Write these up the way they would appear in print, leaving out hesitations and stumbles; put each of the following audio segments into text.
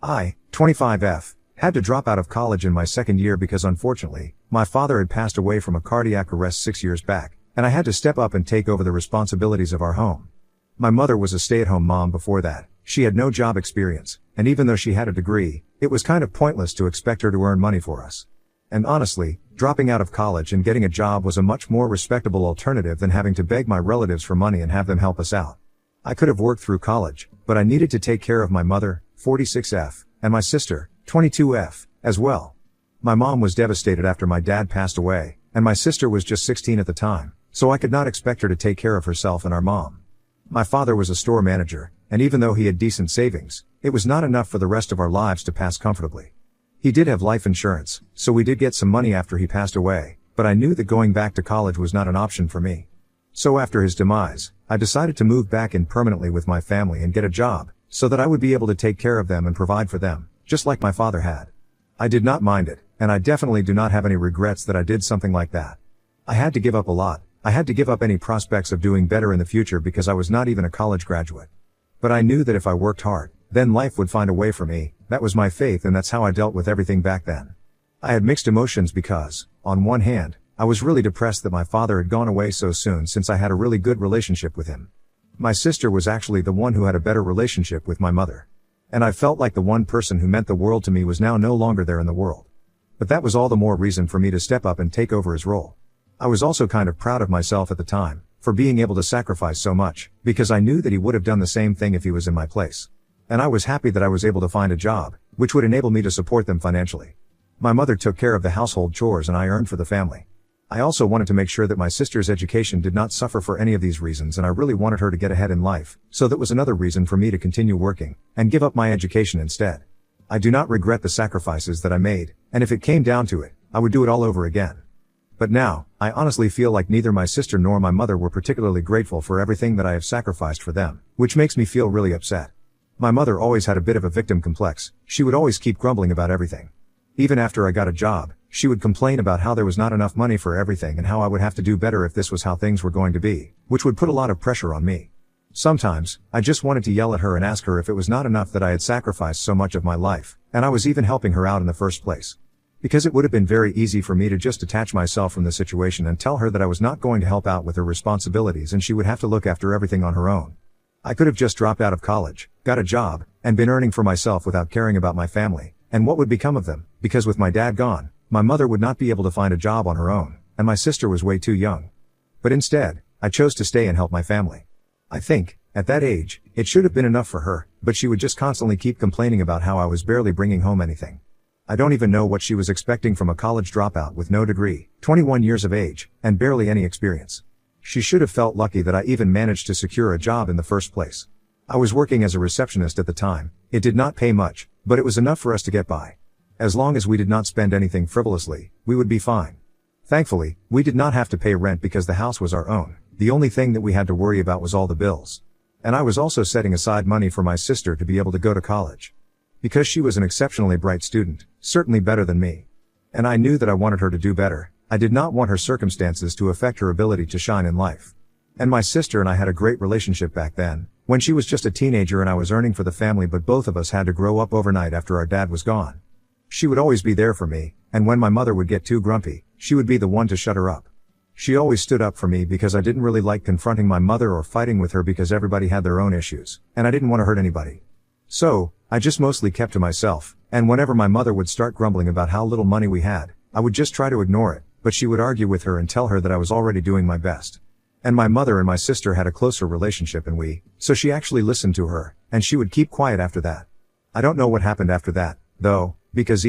I, 25F, had to drop out of college in my second year because unfortunately, my father had passed away from a cardiac arrest 6 years back, and I had to step up and take over the responsibilities of our home. My mother was a stay-at-home mom before that. She had no job experience, and even though she had a degree, it was kind of pointless to expect her to earn money for us. And honestly, dropping out of college and getting a job was a much more respectable alternative than having to beg my relatives for money and have them help us out. I could have worked through college, but I needed to take care of my mother, 46F, and my sister, 22F, as well. My mom was devastated after my dad passed away, and my sister was just 16 at the time, so I could not expect her to take care of herself and our mom. My father was a store manager, and even though he had decent savings, it was not enough for the rest of our lives to pass comfortably. He did have life insurance, so we did get some money after he passed away, but I knew that going back to college was not an option for me. So after his demise, I decided to move back in permanently with my family and get a job, so that I would be able to take care of them and provide for them, just like my father had. I did not mind it, and I definitely do not have any regrets that I did something like that. I had to give up a lot. I had to give up any prospects of doing better in the future because I was not even a college graduate. But I knew that if I worked hard, then life would find a way for me. That was my faith, and that's how I dealt with everything back then. I had mixed emotions because, on one hand, I was really depressed that my father had gone away so soon since I had a really good relationship with him. My sister was actually the one who had a better relationship with my mother. And I felt like the one person who meant the world to me was now no longer there in the world. But that was all the more reason for me to step up and take over his role. I was also kind of proud of myself at the time, for being able to sacrifice so much, because I knew that he would have done the same thing if he was in my place. And I was happy that I was able to find a job, which would enable me to support them financially. My mother took care of the household chores and I earned for the family. I also wanted to make sure that my sister's education did not suffer for any of these reasons, and I really wanted her to get ahead in life, so that was another reason for me to continue working, and give up my education instead. I do not regret the sacrifices that I made, and if it came down to it, I would do it all over again. But now, I honestly feel like neither my sister nor my mother were particularly grateful for everything that I have sacrificed for them, which makes me feel really upset. My mother always had a bit of a victim complex. She would always keep grumbling about everything. Even after I got a job, she would complain about how there was not enough money for everything and how I would have to do better if this was how things were going to be, which would put a lot of pressure on me. Sometimes, I just wanted to yell at her and ask her if it was not enough that I had sacrificed so much of my life, and I was even helping her out in the first place. Because it would have been very easy for me to just detach myself from the situation and tell her that I was not going to help out with her responsibilities and she would have to look after everything on her own. I could have just dropped out of college, got a job, and been earning for myself without caring about my family, and what would become of them, because with my dad gone, my mother would not be able to find a job on her own, and my sister was way too young. But instead, I chose to stay and help my family. I think, at that age, it should have been enough for her, but she would just constantly keep complaining about how I was barely bringing home anything. I don't even know what she was expecting from a college dropout with no degree, 21 years of age, and barely any experience. She should have felt lucky that I even managed to secure a job in the first place. I was working as a receptionist at the time. It did not pay much, but it was enough for us to get by. As long as we did not spend anything frivolously, we would be fine. Thankfully, we did not have to pay rent because the house was our own. The only thing that we had to worry about was all the bills. And I was also setting aside money for my sister to be able to go to college. Because she was an exceptionally bright student, certainly better than me. And I knew that I wanted her to do better. I did not want her circumstances to affect her ability to shine in life. And my sister and I had a great relationship back then, when she was just a teenager and I was earning for the family, but both of us had to grow up overnight after our dad was gone. She would always be there for me, and when my mother would get too grumpy, she would be the one to shut her up. She always stood up for me because I didn't really like confronting my mother or fighting with her because everybody had their own issues, and I didn't want to hurt anybody. So, I just mostly kept to myself, and whenever my mother would start grumbling about how little money we had, I would just try to ignore it, but she would argue with her and tell her that I was already doing my best. And my mother and my sister had a closer relationship so she actually listened to her, and she would keep quiet after that. I don't know what happened after that, though, because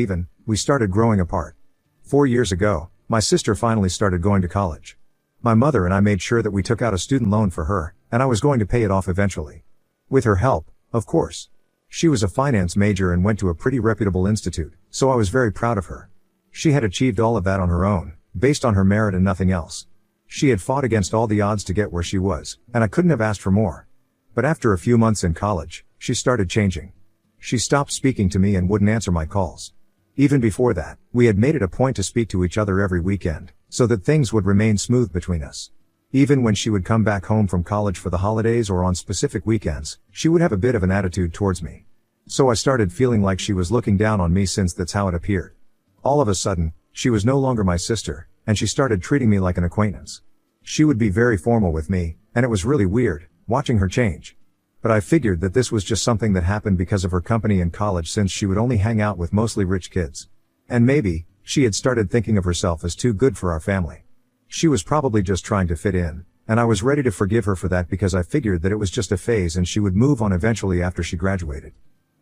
we started growing apart. 4 years ago, my sister finally started going to college. My mother and I made sure that we took out a student loan for her, and I was going to pay it off eventually. With her help, of course. She was a finance major and went to a pretty reputable institute, so I was very proud of her. She had achieved all of that on her own, based on her merit and nothing else. She had fought against all the odds to get where she was, and I couldn't have asked for more. But after a few months in college, she started changing. She stopped speaking to me and wouldn't answer my calls. Even before that, we had made it a point to speak to each other every weekend, so that things would remain smooth between us. Even when she would come back home from college for the holidays or on specific weekends, she would have a bit of an attitude towards me. So I started feeling like she was looking down on me, since that's how it appeared. All of a sudden, she was no longer my sister, and she started treating me like an acquaintance. She would be very formal with me, and it was really weird, watching her change. But I figured that this was just something that happened because of her company in college, since she would only hang out with mostly rich kids. And maybe, she had started thinking of herself as too good for our family. She was probably just trying to fit in, and I was ready to forgive her for that because I figured that it was just a phase and she would move on eventually after she graduated.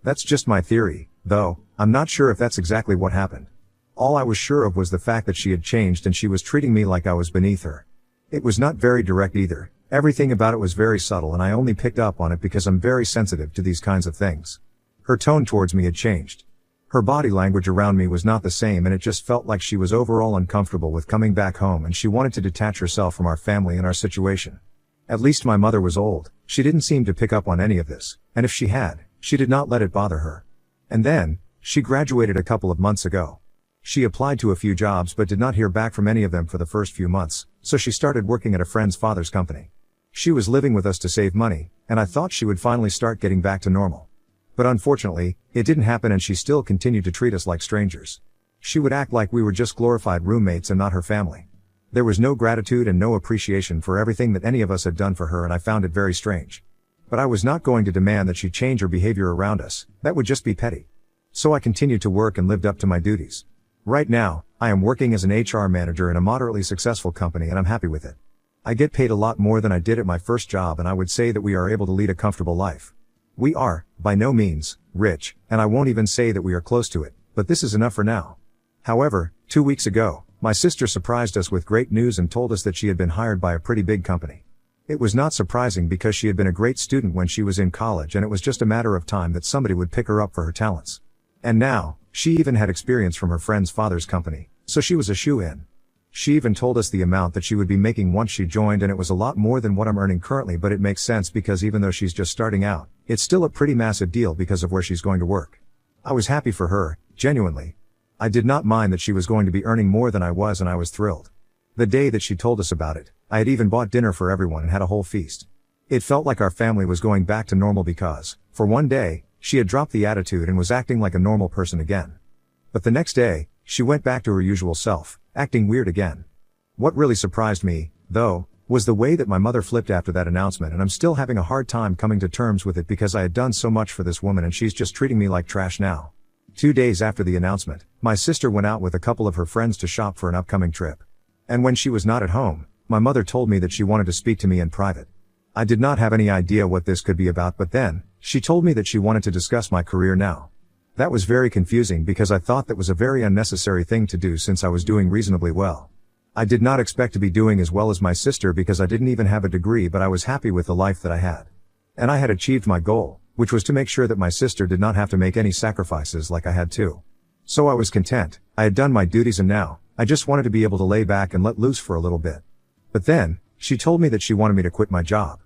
That's just my theory, though, I'm not sure if that's exactly what happened. All I was sure of was the fact that she had changed and she was treating me like I was beneath her. It was not very direct either. Everything about it was very subtle, and I only picked up on it because I'm very sensitive to these kinds of things. Her tone towards me had changed. Her body language around me was not the same, and it just felt like she was overall uncomfortable with coming back home, and she wanted to detach herself from our family and our situation. At least my mother was old. She didn't seem to pick up on any of this, and if she had, she did not let it bother her. And then, she graduated a couple of months ago. She applied to a few jobs but did not hear back from any of them for the first few months, so she started working at a friend's father's company. She was living with us to save money, and I thought she would finally start getting back to normal. But unfortunately, it didn't happen, and she still continued to treat us like strangers. She would act like we were just glorified roommates and not her family. There was no gratitude and no appreciation for everything that any of us had done for her, and I found it very strange. But I was not going to demand that she change her behavior around us. That would just be petty. So I continued to work and lived up to my duties. Right now, I am working as an HR manager in a moderately successful company, and I'm happy with it. I get paid a lot more than I did at my first job, and I would say that we are able to lead a comfortable life. We are, by no means, rich, and I won't even say that we are close to it, but this is enough for now. However, 2 weeks ago, my sister surprised us with great news and told us that she had been hired by a pretty big company. It was not surprising because she had been a great student when she was in college, and it was just a matter of time that somebody would pick her up for her talents. And now, she even had experience from her friend's father's company, so she was a shoo-in. She even told us the amount that she would be making once she joined, and it was a lot more than what I'm earning currently, but it makes sense because even though she's just starting out, it's still a pretty massive deal because of where she's going to work. I was happy for her, genuinely. I did not mind that she was going to be earning more than I was, and I was thrilled. The day that she told us about it, I had even bought dinner for everyone and had a whole feast. It felt like our family was going back to normal because, for one day, she had dropped the attitude and was acting like a normal person again. But the next day, she went back to her usual self, acting weird again. What really surprised me, though, was the way that my mother flipped after that announcement, and I'm still having a hard time coming to terms with it because I had done so much for this woman and she's just treating me like trash now. 2 days after the announcement, my sister went out with a couple of her friends to shop for an upcoming trip. And when she was not at home, my mother told me that she wanted to speak to me in private. I did not have any idea what this could be about, but then, she told me that she wanted to discuss my career now. That was very confusing because I thought that was a very unnecessary thing to do since I was doing reasonably well. I did not expect to be doing as well as my sister because I didn't even have a degree, but I was happy with the life that I had. And I had achieved my goal, which was to make sure that my sister did not have to make any sacrifices like I had to. So I was content. I had done my duties, and now, I just wanted to be able to lay back and let loose for a little bit. But then, she told me that she wanted me to quit my job.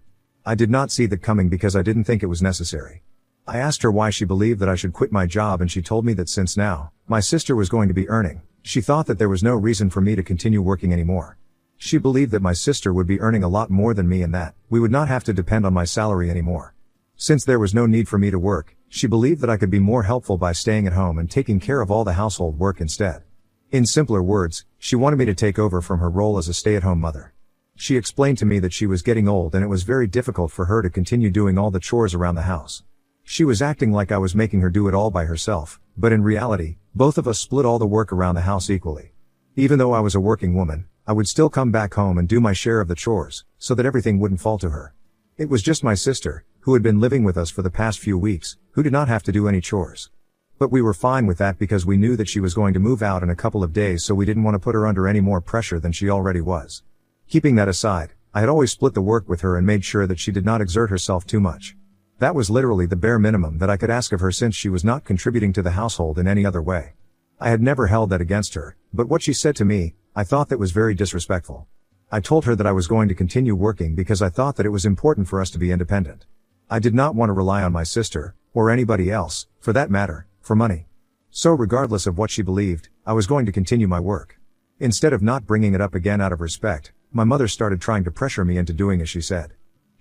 I did not see that coming because I didn't think it was necessary. I asked her why she believed that I should quit my job, and she told me that since now, my sister was going to be earning, she thought that there was no reason for me to continue working anymore. She believed that my sister would be earning a lot more than me and that we would not have to depend on my salary anymore. Since there was no need for me to work, she believed that I could be more helpful by staying at home and taking care of all the household work instead. In simpler words, she wanted me to take over from her role as a stay-at-home mother. She explained to me that she was getting old and it was very difficult for her to continue doing all the chores around the house. She was acting like I was making her do it all by herself, but in reality, both of us split all the work around the house equally. Even though I was a working woman, I would still come back home and do my share of the chores, so that everything wouldn't fall to her. It was just my sister, who had been living with us for the past few weeks, who did not have to do any chores. But we were fine with that because we knew that she was going to move out in a couple of days, so we didn't want to put her under any more pressure than she already was. Keeping that aside, I had always split the work with her and made sure that she did not exert herself too much. That was literally the bare minimum that I could ask of her since she was not contributing to the household in any other way. I had never held that against her, but what she said to me, I thought that was very disrespectful. I told her that I was going to continue working because I thought that it was important for us to be independent. I did not want to rely on my sister, or anybody else, for that matter, for money. So regardless of what she believed, I was going to continue my work. Instead of not bringing it up again out of respect, my mother started trying to pressure me into doing as she said.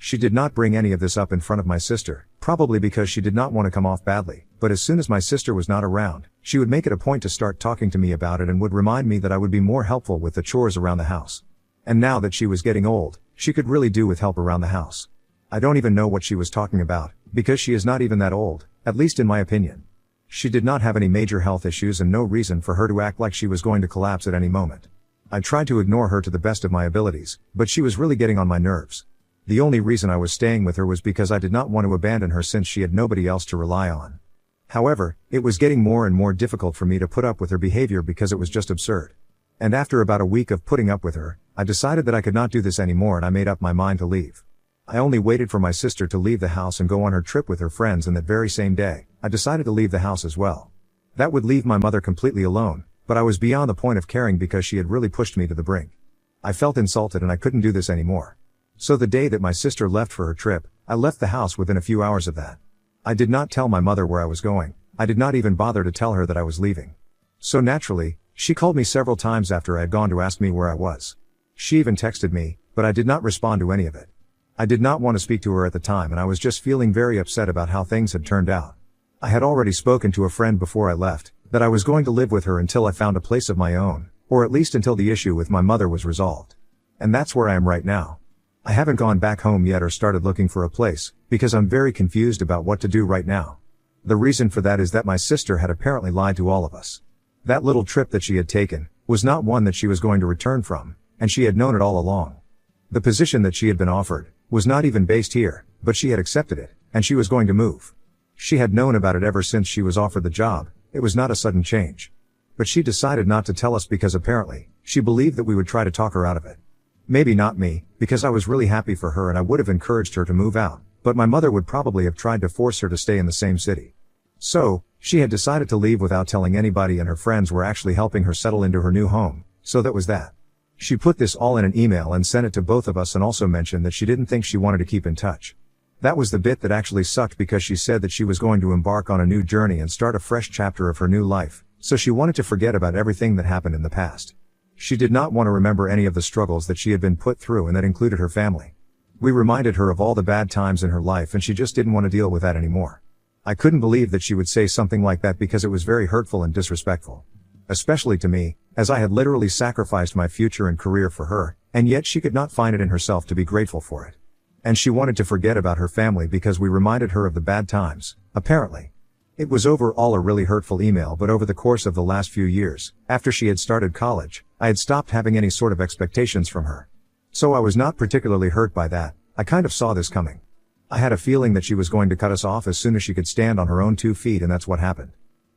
She did not bring any of this up in front of my sister, probably because she did not want to come off badly, but as soon as my sister was not around, she would make it a point to start talking to me about it and would remind me that I would be more helpful with the chores around the house. And now that she was getting old, she could really do with help around the house. I don't even know what she was talking about, because she is not even that old, at least in my opinion. She did not have any major health issues and no reason for her to act like she was going to collapse at any moment. I tried to ignore her to the best of my abilities, but she was really getting on my nerves. The only reason I was staying with her was because I did not want to abandon her since she had nobody else to rely on. However, it was getting more and more difficult for me to put up with her behavior because it was just absurd. And after about a week of putting up with her, I decided that I could not do this anymore and I made up my mind to leave. I only waited for my sister to leave the house and go on her trip with her friends, and that very same day, I decided to leave the house as well. That would leave my mother completely alone, but I was beyond the point of caring because she had really pushed me to the brink. I felt insulted and I couldn't do this anymore. So the day that my sister left for her trip, I left the house within a few hours of that. I did not tell my mother where I was going. I did not even bother to tell her that I was leaving. So naturally, she called me several times after I had gone to ask me where I was. She even texted me, but I did not respond to any of it. I did not want to speak to her at the time and I was just feeling very upset about how things had turned out. I had already spoken to a friend before I left, that I was going to live with her until I found a place of my own, or at least until the issue with my mother was resolved. And that's where I am right now. I haven't gone back home yet or started looking for a place, because I'm very confused about what to do right now. The reason for that is that my sister had apparently lied to all of us. That little trip that she had taken, was not one that she was going to return from, and she had known it all along. The position that she had been offered, was not even based here, but she had accepted it, and she was going to move. She had known about it ever since she was offered the job, it was not a sudden change. But she decided not to tell us because apparently, she believed that we would try to talk her out of it. Maybe not me, because I was really happy for her and I would have encouraged her to move out, but my mother would probably have tried to force her to stay in the same city. So, she had decided to leave without telling anybody, and her friends were actually helping her settle into her new home, so that was that. She put this all in an email and sent it to both of us and also mentioned that she didn't think she wanted to keep in touch. That was the bit that actually sucked because she said that she was going to embark on a new journey and start a fresh chapter of her new life, so she wanted to forget about everything that happened in the past. She did not want to remember any of the struggles that she had been put through, and that included her family. We reminded her of all the bad times in her life and she just didn't want to deal with that anymore. I couldn't believe that she would say something like that because it was very hurtful and disrespectful. Especially to me, as I had literally sacrificed my future and career for her, and yet she could not find it in herself to be grateful for it. And she wanted to forget about her family because we reminded her of the bad times, apparently. It was overall a really hurtful email, but over the course of the last few years, after she had started college, I had stopped having any sort of expectations from her. So I was not particularly hurt by that. I kind of saw this coming. I had a feeling that she was going to cut us off as soon as she could stand on her own 2 feet, and that's what happened.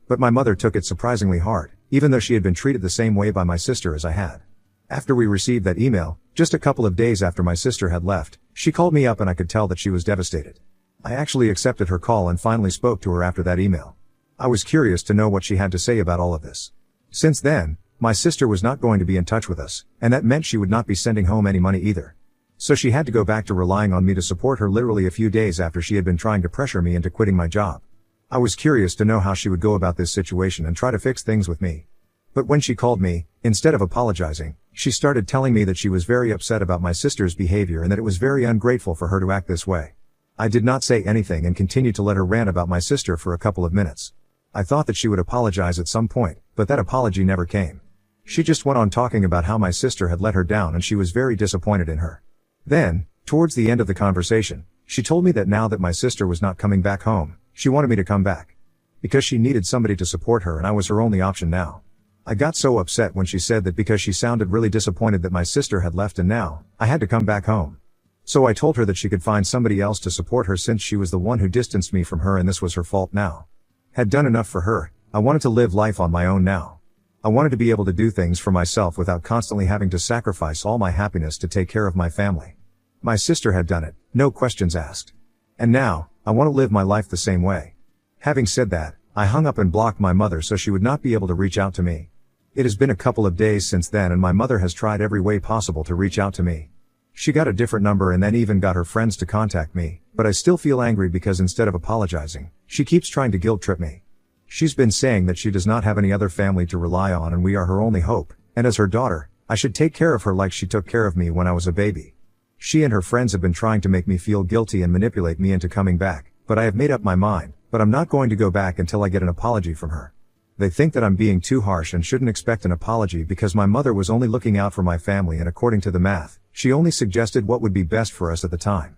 But my mother took it surprisingly hard, even though she had been treated the same way by my sister as I had. After we received that email, just a couple of days after my sister had left, she called me up and I could tell that she was devastated. I actually accepted her call and finally spoke to her after that email. I was curious to know what she had to say about all of this. Since then, my sister was not going to be in touch with us, and that meant she would not be sending home any money either. So she had to go back to relying on me to support her literally a few days after she had been trying to pressure me into quitting my job. I was curious to know how she would go about this situation and try to fix things with me. But when she called me, instead of apologizing, she started telling me that she was very upset about my sister's behavior and that it was very ungrateful for her to act this way. I did not say anything and continued to let her rant about my sister for a couple of minutes. I thought that she would apologize at some point, but that apology never came. She just went on talking about how my sister had let her down and she was very disappointed in her. Then, towards the end of the conversation, she told me that now that my sister was not coming back home, she wanted me to come back. Because she needed somebody to support her and I was her only option now. I got so upset when she said that because she sounded really disappointed that my sister had left and now, I had to come back home. So I told her that she could find somebody else to support her since she was the one who distanced me from her and this was her fault now. Had done enough for her, I wanted to live life on my own now. I wanted to be able to do things for myself without constantly having to sacrifice all my happiness to take care of my family. My sister had done it, no questions asked. And now, I want to live my life the same way. Having said that, I hung up and blocked my mother so she would not be able to reach out to me. It has been a couple of days since then and my mother has tried every way possible to reach out to me. She got a different number and then even got her friends to contact me, but I still feel angry because instead of apologizing, she keeps trying to guilt trip me. She's been saying that she does not have any other family to rely on and we are her only hope, and as her daughter, I should take care of her like she took care of me when I was a baby. She and her friends have been trying to make me feel guilty and manipulate me into coming back, but I have made up my mind, but I'm not going to go back until I get an apology from her. They think that I'm being too harsh and shouldn't expect an apology because my mother was only looking out for my family, and according to the math, she only suggested what would be best for us at the time.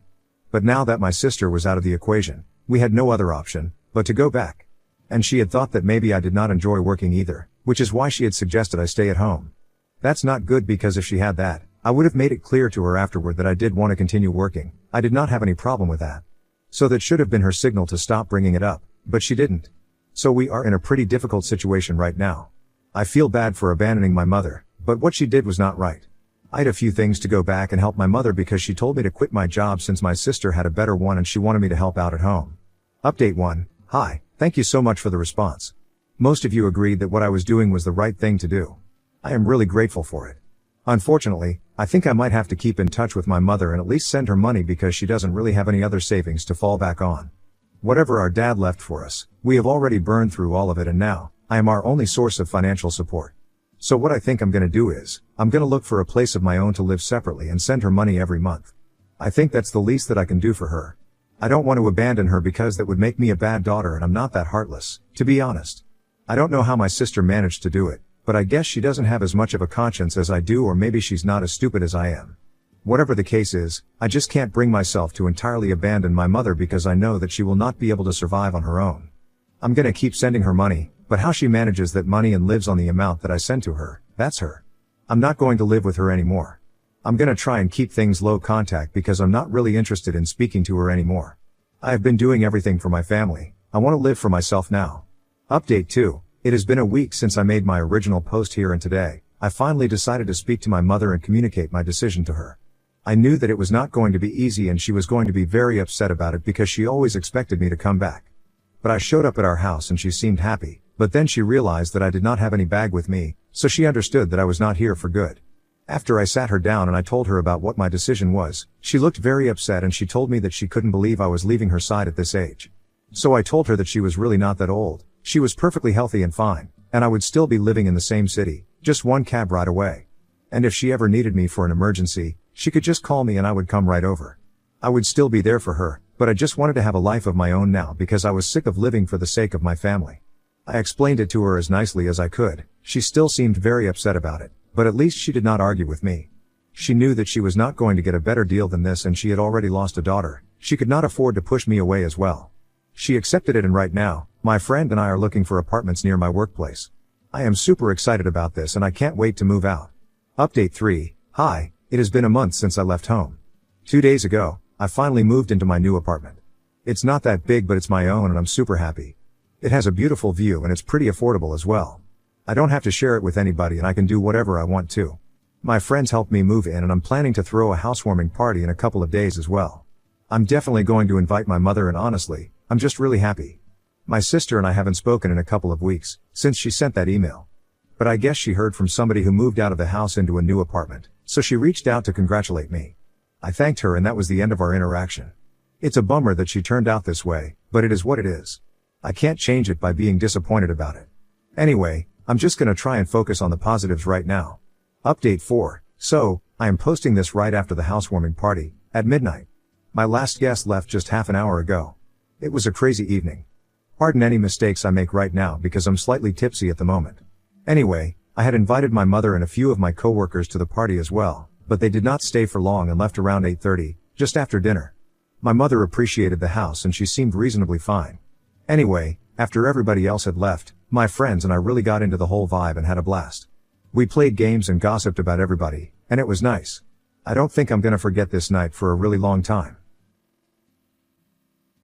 But now that my sister was out of the equation, we had no other option but to go back. And she had thought that maybe I did not enjoy working either, which is why she had suggested I stay at home. That's not good, because if she had that, I would have made it clear to her afterward that I did want to continue working. I did not have any problem with that. So that should have been her signal to stop bringing it up, but she didn't. So we are in a pretty difficult situation right now. I feel bad for abandoning my mother, but what she did was not right. I had a few things to go back and help my mother because she told me to quit my job since my sister had a better one and she wanted me to help out at home. Update 1. Hi, thank you so much for the response. Most of you agreed that what I was doing was the right thing to do. I am really grateful for it. Unfortunately, I think I might have to keep in touch with my mother and at least send her money because she doesn't really have any other savings to fall back on. Whatever our dad left for us, we have already burned through all of it, and now, I am our only source of financial support. So what I think I'm gonna do is, I'm gonna look for a place of my own to live separately and send her money every month. I think that's the least that I can do for her. I don't want to abandon her because that would make me a bad daughter, and I'm not that heartless, to be honest. I don't know how my sister managed to do it, but I guess she doesn't have as much of a conscience as I do, or maybe she's not as stupid as I am. Whatever the case is, I just can't bring myself to entirely abandon my mother because I know that she will not be able to survive on her own. I'm gonna keep sending her money, but how she manages that money and lives on the amount that I send to her, that's her. I'm not going to live with her anymore. I'm gonna try and keep things low contact because I'm not really interested in speaking to her anymore. I have been doing everything for my family. I want to live for myself now. Update 2. It has been a week since I made my original post here, and today, I finally decided to speak to my mother and communicate my decision to her. I knew that it was not going to be easy and she was going to be very upset about it because she always expected me to come back. But I showed up at our house and she seemed happy, but then she realized that I did not have any bag with me, so she understood that I was not here for good. After I sat her down and I told her about what my decision was, she looked very upset and she told me that she couldn't believe I was leaving her side at this age. So I told her that she was really not that old, she was perfectly healthy and fine, and I would still be living in the same city, just one cab ride away. And if she ever needed me for an emergency, she could just call me and I would come right over. I would still be there for her, but I just wanted to have a life of my own now because I was sick of living for the sake of my family. I explained it to her as nicely as I could. She still seemed very upset about it, but at least she did not argue with me. She knew that she was not going to get a better deal than this, and she had already lost a daughter. She could not afford to push me away as well. She accepted it, and right now, my friend and I are looking for apartments near my workplace. I am super excited about this and I can't wait to move out. Update 3. Hi, it has been a month since I left home. 2 days ago, I finally moved into my new apartment. It's not that big, but it's my own and I'm super happy. It has a beautiful view and it's pretty affordable as well. I don't have to share it with anybody and I can do whatever I want to. My friends helped me move in and I'm planning to throw a housewarming party in a couple of days as well. I'm definitely going to invite my mother, and honestly, I'm just really happy. My sister and I haven't spoken in a couple of weeks, since she sent that email. But I guess she heard from somebody who moved out of the house into a new apartment, so she reached out to congratulate me. I thanked her and that was the end of our interaction. It's a bummer that she turned out this way, but it is what it is. I can't change it by being disappointed about it. Anyway, I'm just gonna try and focus on the positives right now. Update 4. So, I am posting this right after the housewarming party, at midnight. My last guest left just half an hour ago. It was a crazy evening. Pardon any mistakes I make right now because I'm slightly tipsy at the moment. Anyway, I had invited my mother and a few of my coworkers to the party as well, but they did not stay for long and left around 8:30, just after dinner. My mother appreciated the house and she seemed reasonably fine. Anyway, after everybody else had left, my friends and I really got into the whole vibe and had a blast. We played games and gossiped about everybody, and it was nice. I don't think I'm gonna forget this night for a really long time.